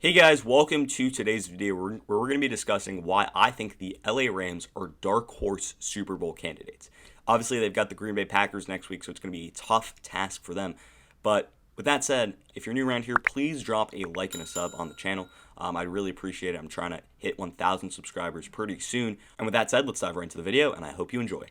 Hey guys, welcome to today's video where we're going to be discussing why I think the LA Rams are dark horse Super Bowl candidates. Obviously, they've got the Green Bay Packers next week, so it's going to be a tough task for them. But with that said, if you're new around here, please drop a like and a sub on the channel. I'd really appreciate it. I'm trying to hit 1,000 subscribers pretty soon. And with that said, let's dive right into the video, and I hope you enjoy.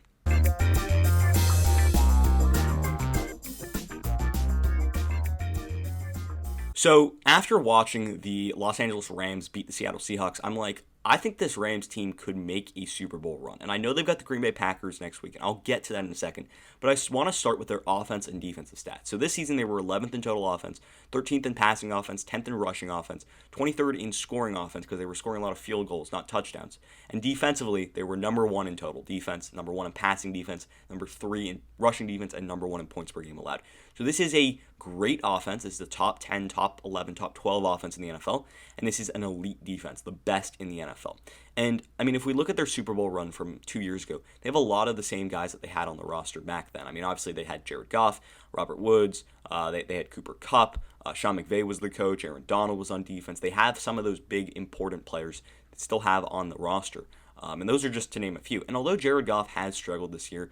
So after watching the Los Angeles Rams beat the Seattle Seahawks, I'm like, I think this Rams team could make a Super Bowl run. And I know they've got the Green Bay Packers next week, and I'll get to that in a second. But I just want to start with their offense and defensive stats. So this season, they were 11th in total offense, 13th in passing offense, 10th in rushing offense, 23rd in scoring offense because they were scoring a lot of field goals, not touchdowns. And defensively, they were number 1 in total defense, number 1 in passing defense, number 3 in rushing defense, and number 1 in points per game allowed. So this is a great offense. This is the top 10, top 11, top 12 offense in the NFL. And this is an elite defense, the best in the NFL. And, I mean, if we look at their Super Bowl run from 2 years ago, they have a lot of the same guys that they had on the roster back then. I mean, obviously, they had Jared Goff, Robert Woods, they had Cooper Kupp, Sean McVay was the coach, Aaron Donald was on defense. They have some of those big, important players that still have on the roster. And those are just to name a few. And although Jared Goff has struggled this year,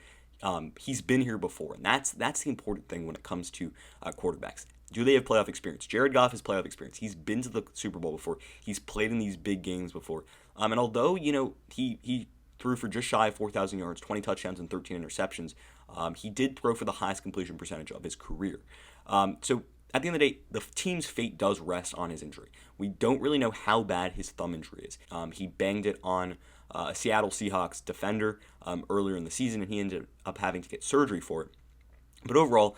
he's been here before, and that's the important thing when it comes to quarterbacks. Do they have playoff experience? Jared Goff has playoff experience. He's been to the Super Bowl before. He's played in these big games before. And although, he threw for just shy of 4,000 yards, 20 touchdowns, and 13 interceptions, he did throw for the highest completion percentage of his career. So at the end of the day, the team's fate does rest on his injury. We don't really know how bad his thumb injury is. He banged it on a Seattle Seahawks defender earlier in the season, and he ended up having to get surgery for it. But overall,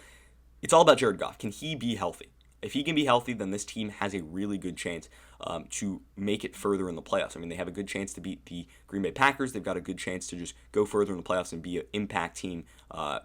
it's all about Jared Goff. Can he be healthy? If he can be healthy, then this team has a really good chance to make it further in the playoffs. I mean, they have a good chance to beat the Green Bay Packers. They've got a good chance to just go further in the playoffs and be an impact team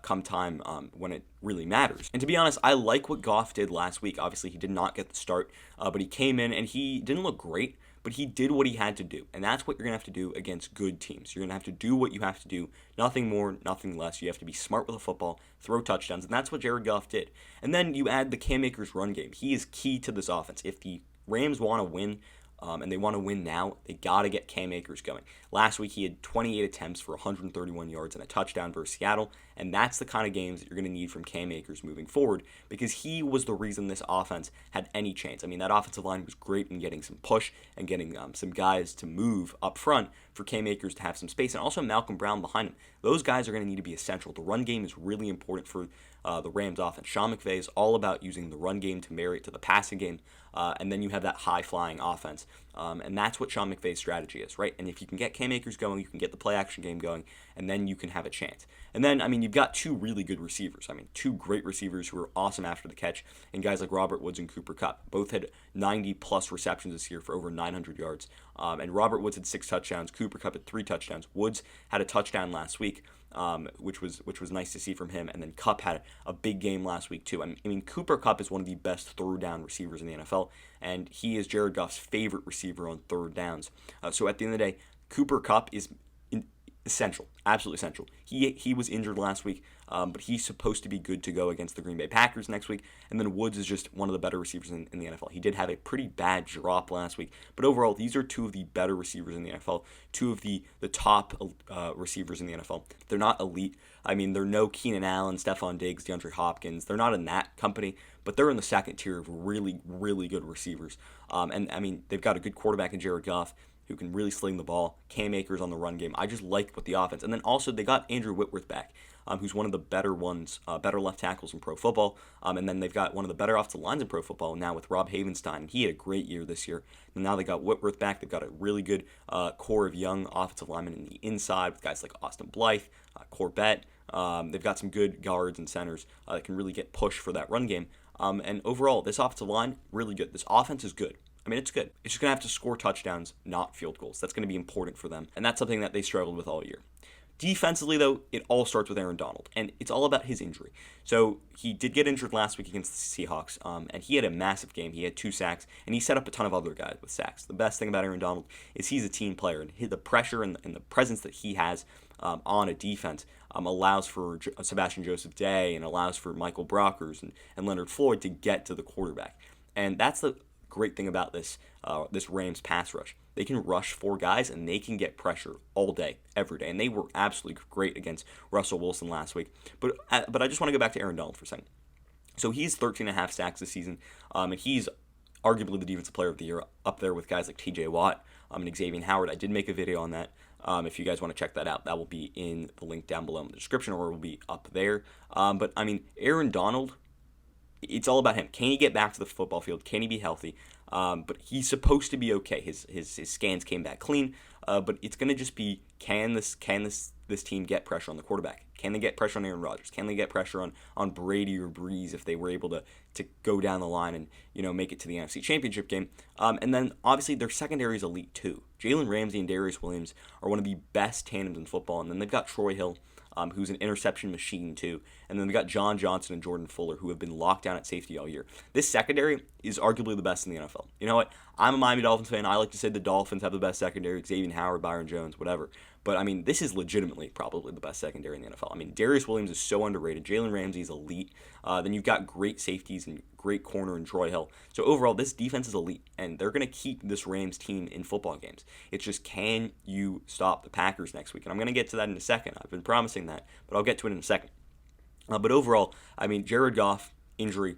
come time when it really matters. And to be honest, I like what Goff did last week. Obviously, he did not get the start, but he came in and he didn't look great, but he did what he had to do. And that's what you're going to have to do against good teams. You're going to have to do what you have to do. Nothing more, nothing less. You have to be smart with the football, throw touchdowns, and that's what Jared Goff did. And then you add the Cam Akers run game. He is key to this offense. If the Rams want to win, and they want to win now, they got to get Cam Akers going. Last week, he had 28 attempts for 131 yards and a touchdown versus Seattle, and that's the kind of games that you're going to need from Cam Akers moving forward because he was the reason this offense had any chance. I mean, that offensive line was great in getting some push and getting some guys to move up front for Cam Akers to have some space, and also Malcolm Brown behind him. Those guys are going to need to be essential. The run game is really important for the Rams offense. Sean McVay is all about using the run game to marry it to the passing game, and then you have that high-flying offense. And that's what Sean McVay's strategy is, right? And if you can get Cam Akers going, you can get the play-action game going, and then you can have a chance. And then, I mean, you've got two really good receivers. I mean, two great receivers who are awesome after the catch, and guys like Robert Woods and Cooper Kupp. Both had 90-plus receptions this year for over 900 yards. And Robert Woods had 6 touchdowns. Cooper Kupp had 3 touchdowns. Woods had a touchdown last week, which was nice to see from him. And then Kupp had a big game last week too. I mean, Cooper Kupp is one of the best throw down receivers in the NFL, and he is Jared Goff's favorite receiver on third downs. So at the end of the day, Cooper Kupp is essential, absolutely essential. He was injured last week, but he's supposed to be good to go against the Green Bay Packers next week. And then Woods is just one of the better receivers in the NFL. He did have a pretty bad drop last week, but overall, these are two of the better receivers in the NFL, two of the top receivers in the NFL. They're not elite. I mean, they're no Keenan Allen, Stephon Diggs, DeAndre Hopkins. They're not in that company, but they're in the second tier of really, really good receivers. And I mean, they've got a good quarterback in Jared Goff, who can really sling the ball. Cam Akers on the run game. I just like what the offense. And then also they got Andrew Whitworth back, who's one of the better ones, better left tackles in pro football. And then they've got one of the better offensive lines in pro football now with Rob Havenstein. He had a great year this year. And now they got Whitworth back. They've got a really good core of young offensive linemen in the inside with guys like Austin Blythe, Corbett. They've got some good guards and centers that can really get push for that run game. And overall, this offensive line, really good. This offense is good. I mean, it's good. It's just going to have to score touchdowns, not field goals. That's going to be important for them, and that's something that they struggled with all year. Defensively, though, it all starts with Aaron Donald, and it's all about his injury. So he did get injured last week against the Seahawks, and he had a massive game. He had 2 sacks, and he set up a ton of other guys with sacks. The best thing about Aaron Donald is he's a team player, and the pressure and the presence that he has on a defense allows for Sebastian Joseph-Day and allows for Michael Brockers and Leonard Floyd to get to the quarterback. And that's the great thing about this Rams pass rush. They can rush 4 guys and they can get pressure all day, every day. And they were absolutely great against Russell Wilson last week. But I just want to go back to Aaron Donald for a second. So he's 13.5 sacks this season, and he's arguably the defensive player of the year, up there with guys like T.J. Watt and Xavier Howard. I did make a video on that. If you guys want to check that out, that will be in the link down below in the description, or it will be up there. But I mean, Aaron Donald, it's all about him. Can he get back to the football field? Can he be healthy? But he's supposed to be okay. His scans came back clean. But it's going to just be, can this team get pressure on the quarterback? Can they get pressure on Aaron Rodgers? Can they get pressure on Brady or Breeze if they were able to go down the line and make it to the NFC Championship game? And then obviously their secondary is elite too. Jalen Ramsey and Darious Williams are one of the best tandems in football, and then they've got Troy Hill, who's an interception machine too. And then they've got John Johnson and Jordan Fuller, who have been locked down at safety all year. This secondary is arguably the best in the NFL. You know what? I'm a Miami Dolphins fan. I like to say the Dolphins have the best secondary, Xavier Howard, Byron Jones, whatever. But, I mean, this is legitimately probably the best secondary in the NFL. I mean, Darious Williams is so underrated. Jalen Ramsey is elite. Then you've got great safeties and great corner in Troy Hill. So, overall, this defense is elite, and they're going to keep this Rams team in football games. It's just, can you stop the Packers next week? And I'm going to get to that in a second. I've been promising that, but I'll get to it in a second. But overall, I mean, Jared Goff, injury.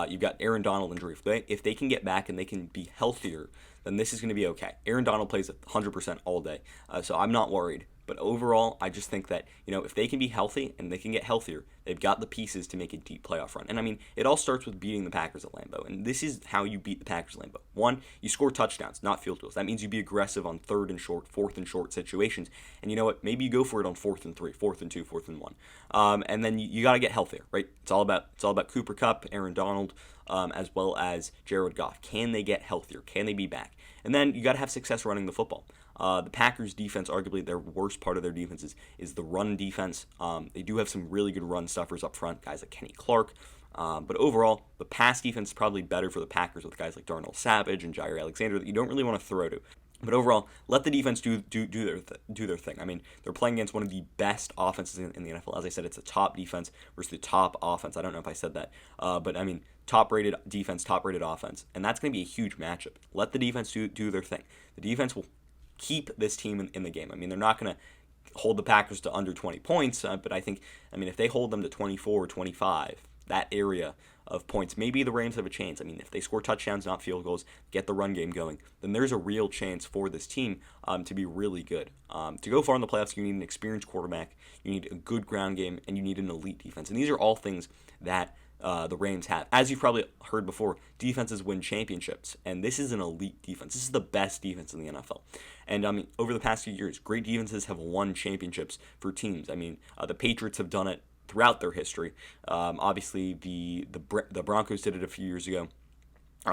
You've got Aaron Donald injury. If they can get back and they can be healthier, then this is going to be okay. Aaron Donald plays 100% all day, so I'm not worried. But overall, I just think that, if they can be healthy and they can get healthier, they've got the pieces to make a deep playoff run. And I mean, it all starts with beating the Packers at Lambeau. And this is how you beat the Packers at Lambeau. 1, you score touchdowns, not field goals. That means you be aggressive on 3rd and short, 4th and short situations. And you know what? Maybe you go for it on 4th and 3, 4th and 2, 4th and 1. And then you got to get healthier, right? It's all about Cooper Kupp, Aaron Donald, as well as Jared Goff. Can they get healthier? Can they be back? And then you got to have success running the football. The Packers' defense, arguably their worst part of their defense is the run defense. They do have some really good run stuffers up front, guys like Kenny Clark. But overall, the pass defense is probably better for the Packers with guys like Darnell Savage and Jair Alexander that you don't really want to throw to. But overall, let the defense do their thing. I mean, they're playing against one of the best offenses in the NFL. As I said, it's a top defense versus the top offense. I don't know if I said that. But I mean, top-rated defense, top-rated offense. And that's going to be a huge matchup. Let the defense do their thing. The defense will keep this team in the game. I mean, they're not going to hold the Packers to under 20 points, but I mean, if they hold them to 24 or 25, that area of points, maybe the Rams have a chance. I mean, if they score touchdowns, not field goals, get the run game going, then there's a real chance for this team to be really good. To go far in the playoffs, you need an experienced quarterback, you need a good ground game, and you need an elite defense. And these are all things that the Rams have. As you've probably heard before, defenses win championships, and this is an elite defense. This is the best defense in the NFL. And I mean, over the past few years, great defenses have won championships for teams. I mean, the Patriots have done it throughout their history. Obviously, the Broncos did it a few years ago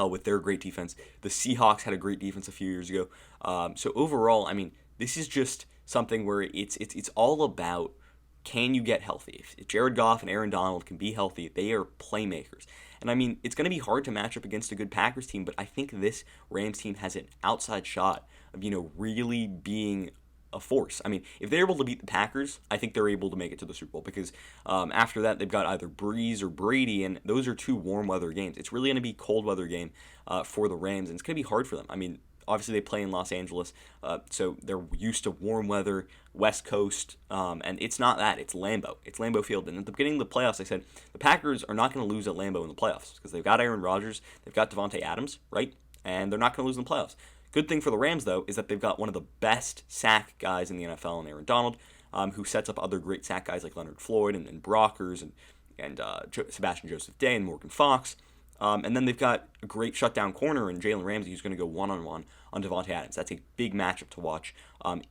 with their great defense. The Seahawks had a great defense a few years ago. So overall, I mean, this is just something where it's all about, can you get healthy? If Jared Goff and Aaron Donald can be healthy, they are playmakers. And I mean, it's going to be hard to match up against a good Packers team, but I think this Rams team has an outside shot of, really being a force. I mean, if they're able to beat the Packers, I think they're able to make it to the Super Bowl, because after that, they've got either Breeze or Brady, and those are 2 warm weather games. It's really going to be a cold weather game for the Rams, and it's going to be hard for them. I mean, obviously they play in Los Angeles, so they're used to warm weather, West Coast, and it's not that. It's Lambeau. It's Lambeau Field. And at the beginning of the playoffs, I said the Packers are not going to lose at Lambeau in the playoffs because they've got Aaron Rodgers, they've got Devontae Adams, right? And they're not going to lose in the playoffs. Good thing for the Rams, though, is that they've got one of the best sack guys in the NFL in Aaron Donald, who sets up other great sack guys like Leonard Floyd and Brockers and Sebastian Joseph-Day and Morgan Fox. And then they've got a great shutdown corner in Jalen Ramsey, who's going to go one-on-one on Devontae Adams. That's a big matchup to watch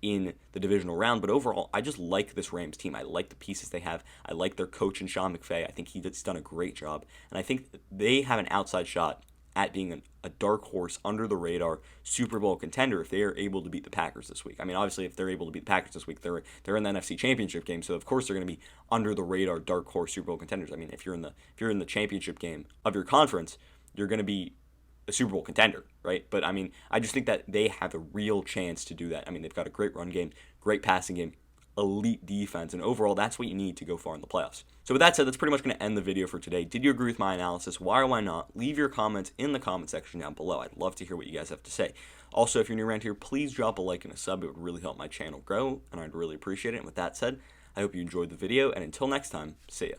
in the divisional round. But overall, I just like this Rams team. I like the pieces they have. I like their coach in Sean McVay. I think he's done a great job. And I think they have an outside shot at being a dark horse, under the radar Super Bowl contender if they are able to beat the Packers this week. I mean, obviously, if they're able to beat the Packers this week, they're in the NFC Championship game, so of course they're going to be under the radar dark horse Super Bowl contenders. I mean, if you're in the championship game of your conference, you're going to be a Super Bowl contender, right? But I mean, I just think that they have a real chance to do that. I mean, they've got a great run game, great passing game, elite defense, and overall, that's what you need to go far in the playoffs. So with that said, that's pretty much going to end the video for today. Did you agree with my analysis? Why or why not? Leave your comments in the comment section down below. I'd love to hear what you guys have to say. Also, if you're new around here, please drop a like and a sub. It would really help my channel grow, and I'd really appreciate it. And with that said, I hope you enjoyed the video, and until next time, see ya.